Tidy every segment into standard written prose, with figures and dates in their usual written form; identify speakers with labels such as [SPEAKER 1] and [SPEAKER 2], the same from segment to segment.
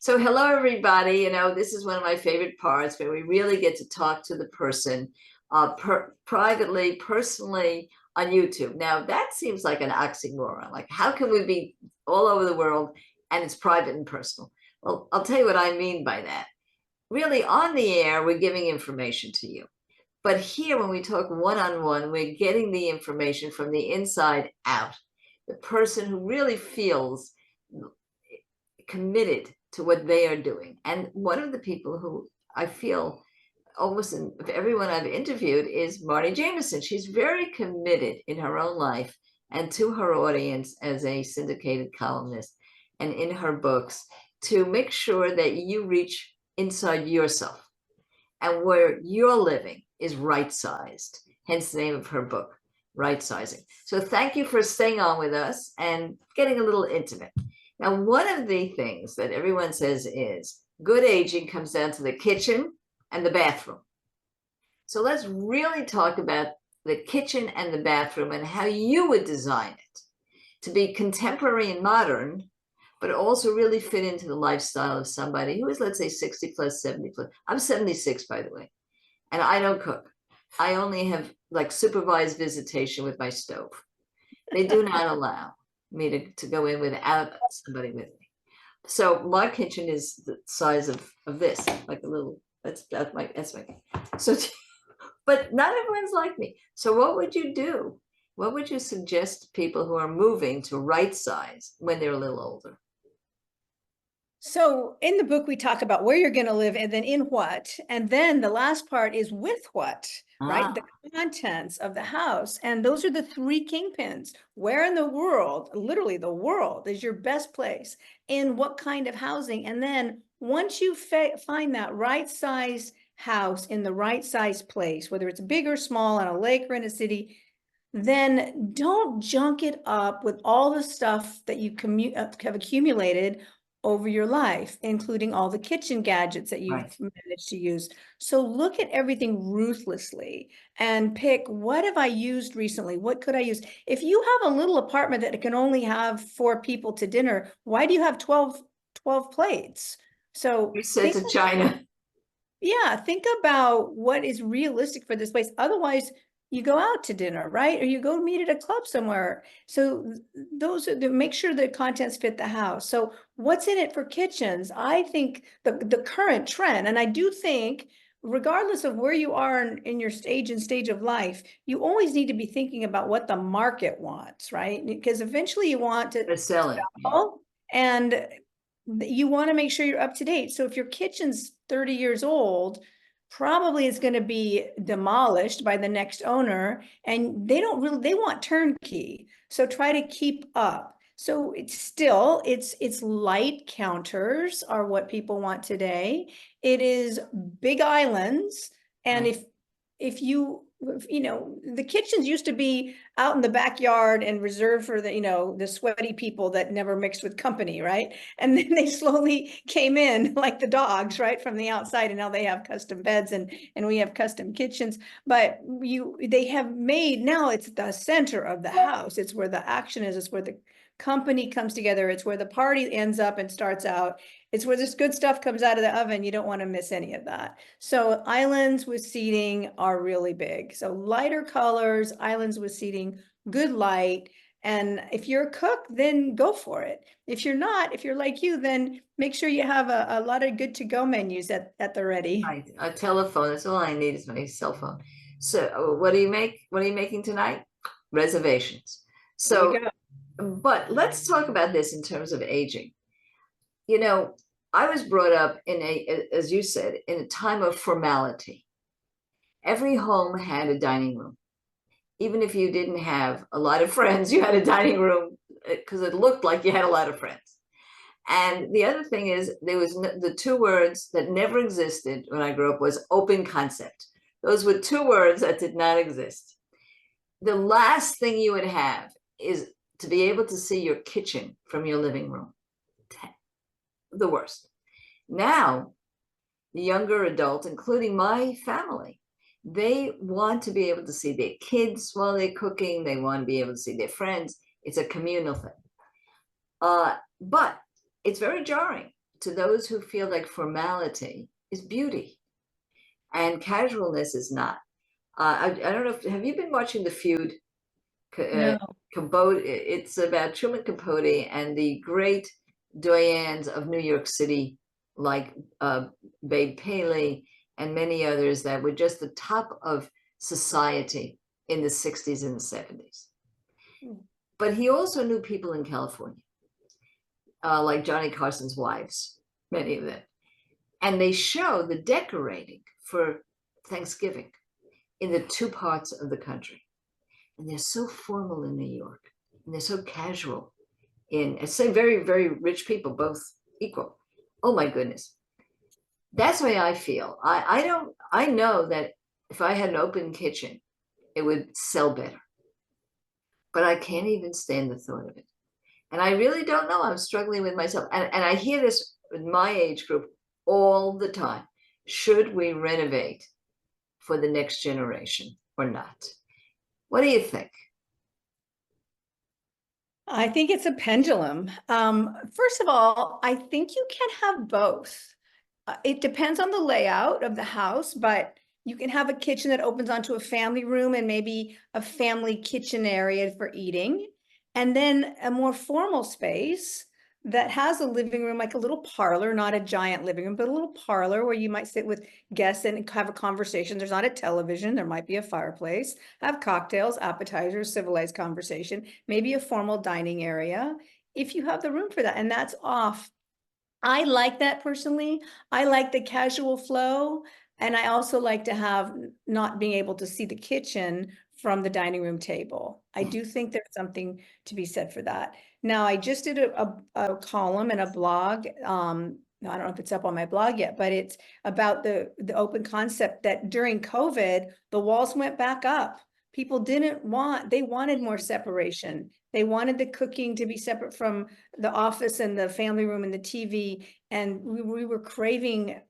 [SPEAKER 1] So hello, everybody. This is one of my favorite parts where we really get to talk to the person privately, personally on YouTube. Now, that seems like an oxymoron. Like, how can we be all over the world and it's private and personal? Well, I'll tell you what I mean by that. Really, on the air, we're giving information to you. But here, when we talk one-on-one, we're getting the information from the inside out. The person who really feels committed to what they are doing. And one of the people who I feel almost everyone I've interviewed is Marni Jameson. She's very committed in her own life and to her audience as a syndicated columnist and in her books to make sure that you reach inside yourself and where you're living is right-sized, hence the name of her book, Right Sizing. So thank you for staying on with us and getting a little intimate. Now, one of the things that everyone says is good aging comes down to the kitchen and the bathroom. So let's really talk about the kitchen and the bathroom and how you would design it to be contemporary and modern, but also really fit into the lifestyle of somebody who is, let's say, 60 plus, 70 plus. I'm 76, by the way, and I don't cook. I only have like supervised visitation with my stove. They do not allow me to go in without somebody with me. So my kitchen is the size of this, like a little, that's my. So, but not everyone's like me. So what would you do? What would you suggest to people who are moving to right size when they're a little older?
[SPEAKER 2] So in the book, we talk about where you're going to live and then in what. And then the last part is with what, right? The contents of the house. And those are the three kingpins. Where in the world, literally the world, is your best place? In what kind of housing? And then once you find that right size house in the right size place, whether it's big or small on a lake or in a city, then don't junk it up with all the stuff that you have accumulated over your life, including all the kitchen gadgets that you've managed to use. So look at everything ruthlessly and pick, what have I used recently? What could I use? If you have a little apartment that can only have 4 people to dinner, why do you have 12 plates? So
[SPEAKER 1] You said to China.
[SPEAKER 2] Yeah, think about what is realistic for this place. Otherwise, you go out to dinner, right? Or you go meet at a club somewhere. So those are make sure the contents fit the house. So what's in it for kitchens? I think the current trend, and I do think regardless of where you are in your stage of life, you always need to be thinking about what the market wants, right? Because eventually you want to
[SPEAKER 1] sell it.
[SPEAKER 2] And you want to make sure you're up to date. So if your kitchen's 30 years old, probably it's going to be demolished by the next owner, and they want turnkey. So try to keep up. So it's light counters are what people want today. It is big islands. And if you the kitchens used to be out in the backyard and reserved for the sweaty people that never mixed with company, right? And then they slowly came in like the dogs, right, from the outside, and now they have custom beds and we have custom kitchens. But they have made, now it's the center of the house. It's where the action is. It's where the company comes together. It's where the party ends up and starts out. It's where this good stuff comes out of the oven. You don't want to miss any of that. So islands with seating are really big. So lighter colors, islands with seating, good light. And if you're a cook, then go for it. If you're not, if you're like you, then make sure you have a lot of good to-go menus at the ready.
[SPEAKER 1] Right. A telephone. That's all I need is my cell phone. So what do you make? What are you making tonight? Reservations. So, but let's talk about this in terms of aging. I was brought up as you said, in a time of formality. Every home had a dining room. Even if you didn't have a lot of friends, you had a dining room because it looked like you had a lot of friends. And the other thing is, there was the 2 words that never existed when I grew up was open concept. Those were 2 words that did not exist. The last thing you would have is to be able to see your kitchen from your living room. The worst. Now, the younger adult, including my family, they want to be able to see their kids while they're cooking. They want to be able to see their friends. It's a communal thing. But it's very jarring to those who feel like formality is beauty and casualness is not. I don't know if, have you been watching The Feud?
[SPEAKER 2] No.
[SPEAKER 1] Capote, it's about Truman Capote and the great doyens of New York City, like Babe Paley and many others that were just the top of society in the 60s and the 70s. But he also knew people in California, like Johnny Carson's wives, many of them. And they show the decorating for Thanksgiving in the two parts of the country. And they're so formal in New York, and they're so casual in, say, very, very rich people, both equal. Oh my goodness. That's the way I feel. I know that if I had an open kitchen, it would sell better. But I can't even stand the thought of it. And I really don't know. I'm struggling with myself. And I hear this in my age group all the time. Should we renovate for the next generation or not? What do you think?
[SPEAKER 2] I think it's a pendulum. First of all, I think you can have both. It depends on the layout of the house, but you can have a kitchen that opens onto a family room and maybe a family kitchen area for eating. And then a more formal space that has a living room, like a little parlor, not a giant living room, but a little parlor where you might sit with guests and have a conversation. There's not a television, there might be a fireplace, have cocktails, appetizers, civilized conversation, maybe a formal dining area, if you have the room for that. And that's off. I like that personally. I like the casual flow. And I also like to have not being able to see the kitchen from the dining room table. I do think there's something to be said for that. Now, I just did a column and a blog. I don't know if it's up on my blog yet, but it's about the open concept that during COVID, the walls went back up. People they wanted more separation. They wanted the cooking to be separate from the office and the family room and the TV. And we were craving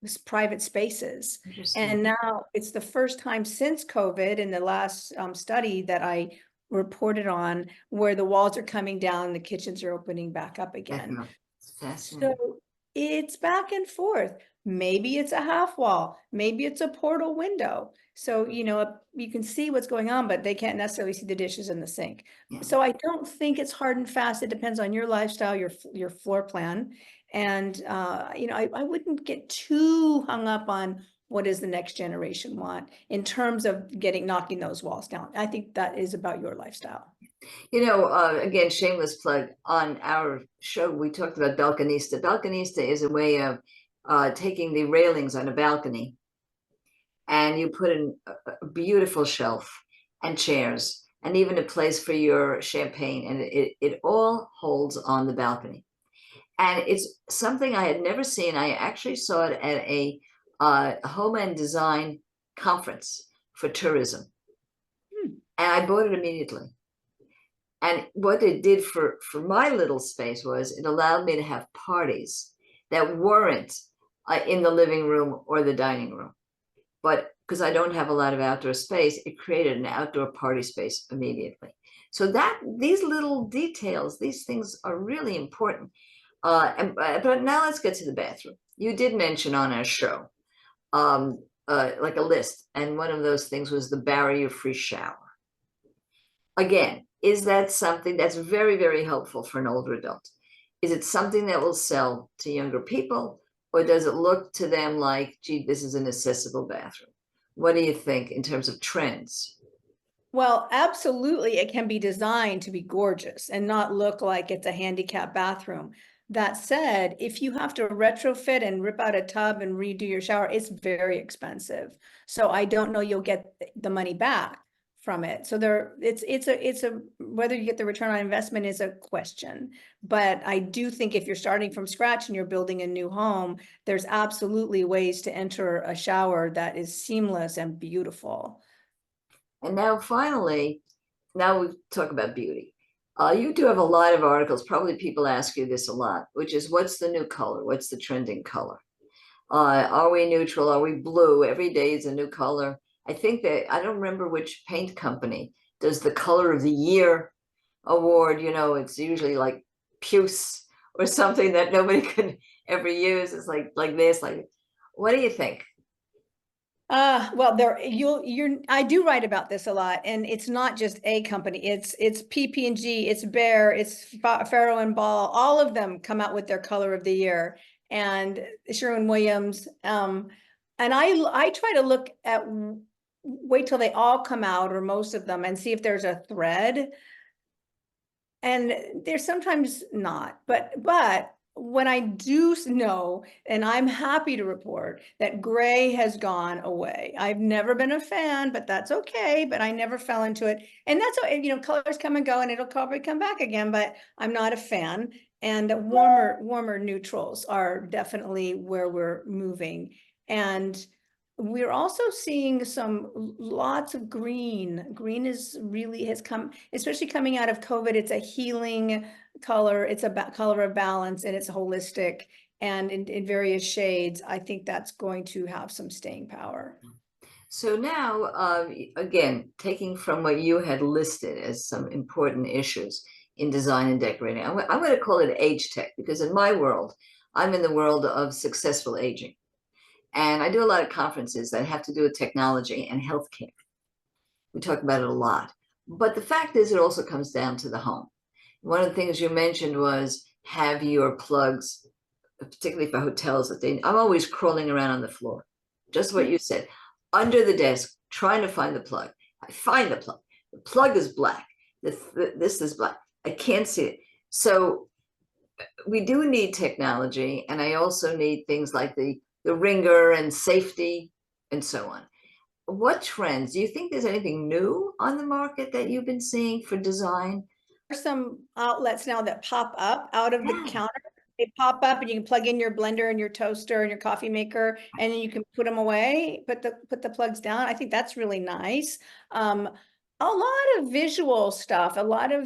[SPEAKER 2] this private spaces. And now it's the first time since COVID in the last study that I reported on where the walls are coming down and the kitchens are opening back up again.
[SPEAKER 1] It's fascinating.
[SPEAKER 2] So it's back and forth. Maybe it's a half wall, maybe it's a portal window. So, you can see what's going on, but they can't necessarily see the dishes in the sink.
[SPEAKER 1] Yeah.
[SPEAKER 2] So I don't think it's hard and fast. It depends on your lifestyle, your floor plan. And, I wouldn't get too hung up on what does the next generation want in terms of knocking those walls down. I think that is about your lifestyle.
[SPEAKER 1] Again, shameless plug, on our show, we talked about balconista. Balconista is a way of taking the railings on a balcony and you put in a beautiful shelf and chairs and even a place for your champagne. And it all holds on the balcony. And it's something I had never seen. I actually saw it at a home and design conference for tourism. And I bought it immediately. And what it did for my little space was it allowed me to have parties that weren't in the living room or the dining room. But because I don't have a lot of outdoor space, it created an outdoor party space immediately. So these little details, these things are really important. But now let's get to the bathroom. You did mention on our show, like a list. And one of those things was the barrier-free shower. Again, is that something that's very, very helpful for an older adult? Is it something that will sell to younger people? Or does it look to them like, gee, this is an accessible bathroom? What do you think in terms of trends?
[SPEAKER 2] Well, absolutely. It can be designed to be gorgeous and not look like it's a handicap bathroom. That said, if you have to retrofit and rip out a tub and redo your shower, it's very expensive. So I don't know you'll get the money back from it. So it's a whether you get the return on investment is a question. But I do think if you're starting from scratch and you're building a new home, there's absolutely ways to enter a shower that is seamless and beautiful.
[SPEAKER 1] And now finally, now we talk about beauty. You do have a lot of articles. Probably people ask you this a lot, which is what's the new color? What's the trending color? Are we neutral? Are we blue? Every day is a new color. I think that I don't remember which paint company does the color of the year award. It's usually like puce or something that nobody could ever use. It's like this, like, what do you think?
[SPEAKER 2] Well, I do write about this a lot, and it's not just a company. It's PP&G, it's Bear, it's Farrow and Ball. All of them come out with their color of the year, and Sherwin-Williams. And I try to look at, wait till they all come out, or most of them, and see if there's a thread. And there's sometimes not, but when I do know, and I'm happy to report that gray has gone away. I've never been a fan, but that's okay. But I never fell into it. And that's, you know, colors come and go, and it'll probably come back again, but I'm not a fan. And warmer neutrals are definitely where we're moving. And we're also seeing lots of green. Green has come, especially coming out of COVID. It's a healing color. It's a color of balance, and it's holistic, and in various shades. I think that's going to have some staying power.
[SPEAKER 1] So now, again, taking from what you had listed as some important issues in design and decorating, I'm going to call it age tech, because in my world, I'm in the world of successful aging. And I do a lot of conferences that have to do with technology and healthcare. We talk about it a lot. But the fact is, it also comes down to the home. One of the things you mentioned was have your plugs, particularly for hotels, I'm always crawling around on the floor. Just what you said, under the desk, trying to find the plug. I find the plug. The plug is black. This is black. I can't see it. So we do need technology. And I also need things like the ringer and safety and so on. What trends, do you think there's anything new on the market that you've been seeing for design?
[SPEAKER 2] There's some outlets now that pop up out of the counter. They pop up, and you can plug in your blender and your toaster and your coffee maker, and then you can put them away, put the plugs down. I think that's really nice. A lot of visual stuff, a lot of,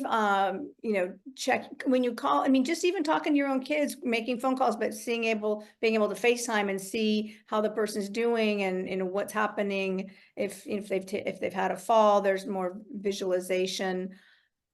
[SPEAKER 2] you know, check when you call. I mean, just even talking to your own kids, making phone calls, but being able to FaceTime and see how the person's doing, and what's happening. If they've had a fall, there's more visualization.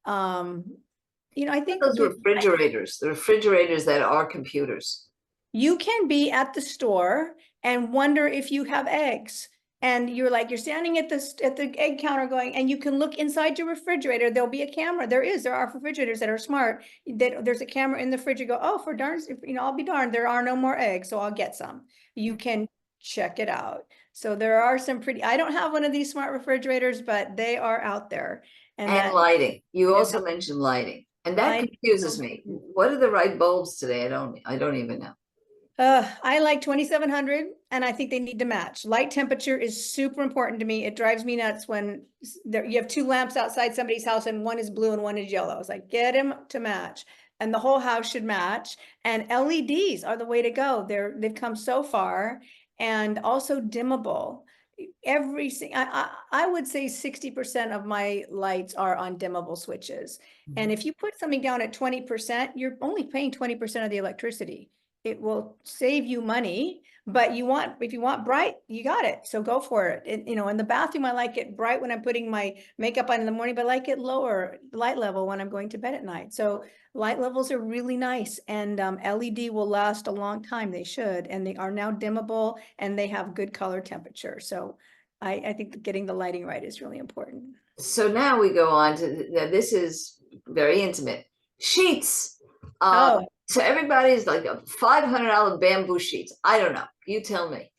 [SPEAKER 2] You know, I think
[SPEAKER 1] Those refrigerators, the refrigerators that are computers.
[SPEAKER 2] you can be at the store and wonder if you have eggs. And you're standing at the egg counter going, and you can look inside your refrigerator. There'll be a camera. There are refrigerators that are smart. There's a camera in the fridge. You go, oh, for darn, you know, I'll be darned. There are no more eggs, so I'll get some. You can check it out. So there are some pretty, I don't have one of these smart refrigerators, but they are out there.
[SPEAKER 1] And lighting. You also mentioned lighting. And that confuses me. What are the right bulbs today? I don't even know.
[SPEAKER 2] I like 2700, and I think they need to match. Light temperature is super important to me. It drives me nuts when you have two lamps outside somebody's house, and one is blue and one is yellow. It's like, get them to match. And the whole house should match. And LEDs are the way to go. They've come so far, and also dimmable. I would say 60% of my lights are on dimmable switches. And if you put something down at 20%, you're only paying 20% of the electricity. It will save you money, but if you want bright, you got it. So go for it. You know, in the bathroom, I like it bright when I'm putting my makeup on in the morning, but I like it lower light level when I'm going to bed at night. So light levels are really nice, and LED will last a long time. They should, and they are now dimmable, and they have good color temperature. So I think getting the lighting right is really important.
[SPEAKER 1] So now we go on to, this is very intimate. Sheets. So everybody's like a $500 bamboo sheets. I don't know. You tell me.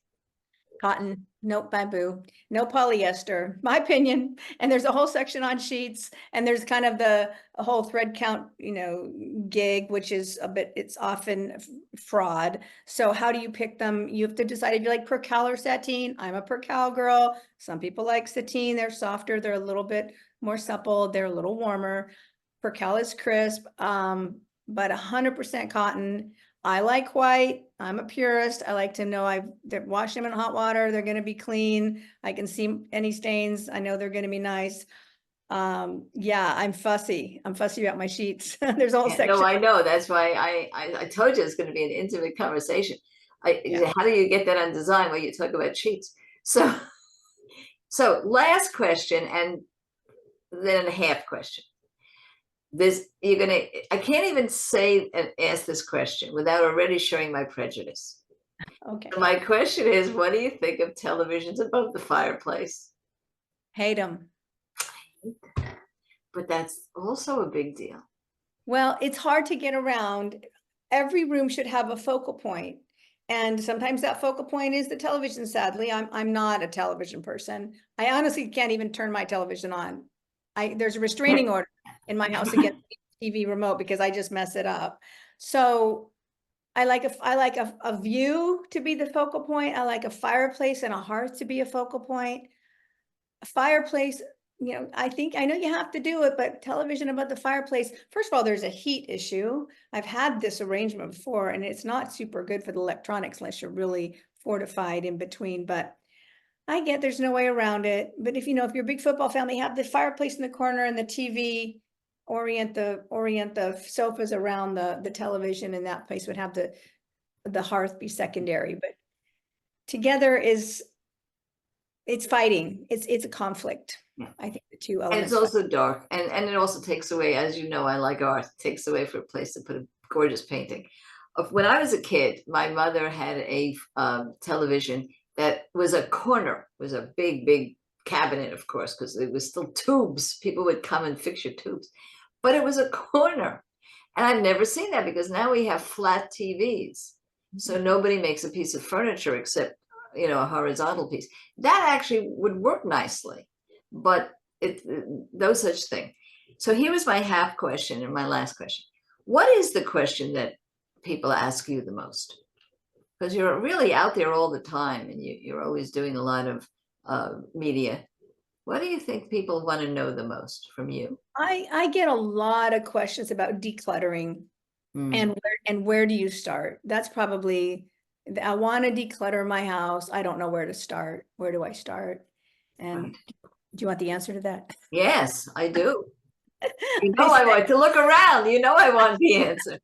[SPEAKER 2] Cotton, no bamboo, no polyester, my opinion. And there's a whole section on sheets, and there's kind of a whole thread count, you know, gig, which is it's often fraud. So how do you pick them? You have to decide if you like percale or sateen. I'm a percale girl. Some people like sateen. They're softer. They're a little bit more supple. They're a little warmer. Percale is crisp. But 100% cotton. I like white. I'm a purist. I like to know I've washed them in hot water. They're going to be clean. I can see any stains. I know they're going to be nice. Yeah, I'm fussy. I'm fussy about my sheets. There's a whole section.
[SPEAKER 1] No, I know. That's why I told you it's going to be an intimate conversation. How do you get that on design when you talk about sheets? So last question, and then a half question. I can't even say and ask this question without already showing my prejudice.
[SPEAKER 2] Okay.
[SPEAKER 1] So my question is, what do you think of televisions above the fireplace?
[SPEAKER 2] Hate them.
[SPEAKER 1] But that's also a big deal.
[SPEAKER 2] Well, it's hard to get around. Every room should have a focal point. And sometimes that focal point is the television, sadly. I'm not a television person. I honestly can't even turn my television on. There's a restraining order in my house against the TV remote because I just mess it up. So I like a view to be the focal point. I like a fireplace and a hearth to be a focal point. A fireplace, I know you have to do it, but television above the fireplace, first of all, there's a heat issue. I've had this arrangement before, and it's not super good for the electronics unless you're really fortified in between, but I get there's no way around it. But if you're a big football family, have the fireplace in the corner and the TV, orient the sofas around the television, and that place would have the hearth be secondary. But together it's fighting. It's a conflict.
[SPEAKER 1] Yeah.
[SPEAKER 2] I think the two
[SPEAKER 1] And it's
[SPEAKER 2] elements.
[SPEAKER 1] also dark, and it also takes away, as you know, I like art, takes away for a place to put a gorgeous painting. When I was a kid, my mother had a television that was a corner, was a big, big cabinet, of course, because it was still tubes. People would come and fix your tubes, but it was a corner. And I've never seen that because now we have flat TVs. So nobody makes a piece of furniture except, a horizontal piece. That actually would work nicely, but no such thing. So here was my half question and my last question. What is the question that people ask you the most? Because you're really out there all the time and you're always doing a lot of media. What do you think people want to know the most from you?
[SPEAKER 2] I get a lot of questions about decluttering
[SPEAKER 1] Mm.
[SPEAKER 2] and where do you start? That's probably, I want to declutter my house. I don't know where to start. Where do I start? And
[SPEAKER 1] Right.
[SPEAKER 2] do you want the answer to that?
[SPEAKER 1] Yes, I do.
[SPEAKER 2] I
[SPEAKER 1] I
[SPEAKER 2] say,
[SPEAKER 1] want to look around. I want the answer.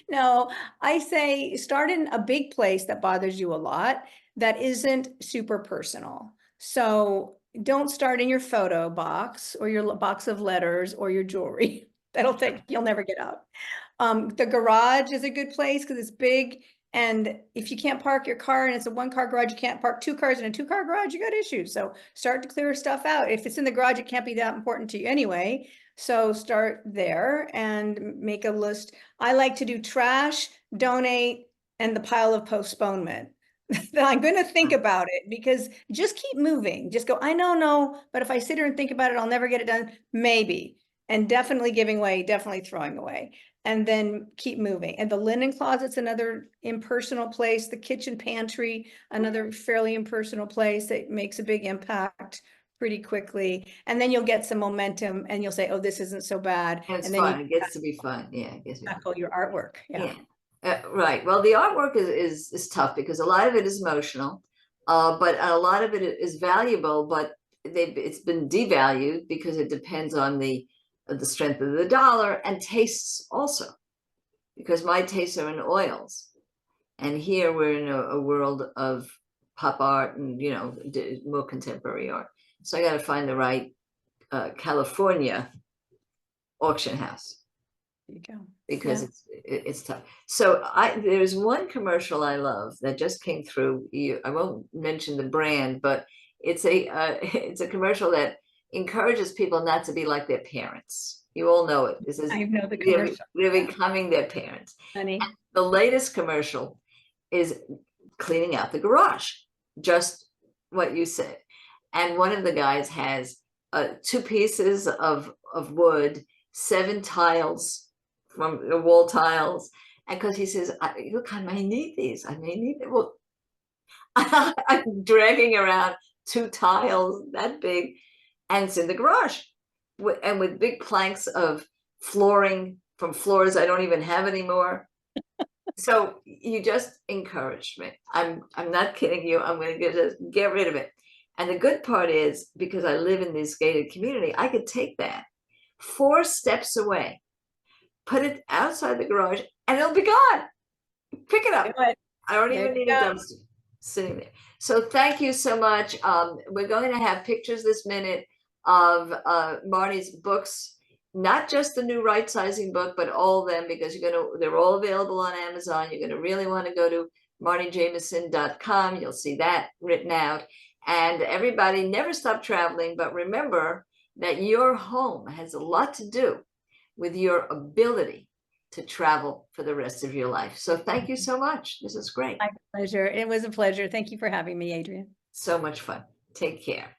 [SPEAKER 2] no, I say start in a big place that bothers you a lot that isn't super personal. So don't start in your photo box or your box of letters or your jewelry. You'll never get out. The garage is a good place because it's big. And if you can't park your car and it's a 1-car garage, you can't park 2 cars in a 2-car garage, you got issues. So start to clear stuff out. If it's in the garage, it can't be that important to you anyway. So start there and make a list. I like to do trash, donate, and the pile of postponement. I'm going to think about it because just keep moving. Just go, I know, no, but if I sit here and think about it, I'll never get it done. Maybe. And definitely giving away, definitely throwing away. And then keep moving. And the linen closet's another impersonal place. The kitchen pantry, another fairly impersonal place that makes a big impact pretty quickly. And then you'll get some momentum and you'll say, oh, this isn't so bad.
[SPEAKER 1] And it's
[SPEAKER 2] And then you
[SPEAKER 1] fun. It gets to be fun. Yeah, it gets to be fun.
[SPEAKER 2] tackle your artwork. Yeah.
[SPEAKER 1] Right. Well, the artwork is tough because a lot of it is emotional, but a lot of it is valuable. But it's been devalued because it depends on the strength of the dollar and tastes also, because my tastes are in oils, and here we're in a world of pop art and more contemporary art. So I got to find the right California auction house
[SPEAKER 2] There you go.
[SPEAKER 1] because
[SPEAKER 2] Yeah.
[SPEAKER 1] it's tough. So there's one commercial I love that just came through. I won't mention the brand, but it's a commercial that encourages people not to be like their parents. You all know it. This is
[SPEAKER 2] I know the commercial.
[SPEAKER 1] they're becoming their parents.
[SPEAKER 2] Honey.
[SPEAKER 1] The latest commercial is cleaning out the garage, just what you said. And one of the guys has 2 pieces of wood, 7 tiles from the wall tiles. And because he says, look, I may need these. I may need them. Well, I'm dragging around 2 tiles that big, and it's in the garage. And with big planks of flooring from floors I don't even have anymore. So you just encouraged me. I'm not kidding you. I'm going to just get rid of it. And the good part is, because I live in this gated community, I could take that 4 steps away, put it outside the garage, and it'll be gone. Pick it up. I don't even need a dumpster sitting there. So thank you so much. We're going to have pictures this minute of Marni's books not just the new right sizing book, but all of them, because they're all available on Amazon. You're going to really want to go to marnijameson.com. You'll see that written out. And everybody, never stop traveling, but remember that your home has a lot to do with your ability to travel for the rest of your life. So thank you so much. This is great.
[SPEAKER 2] My pleasure. It was a pleasure. Thank you for having me, Adriane.
[SPEAKER 1] So much fun. Take care.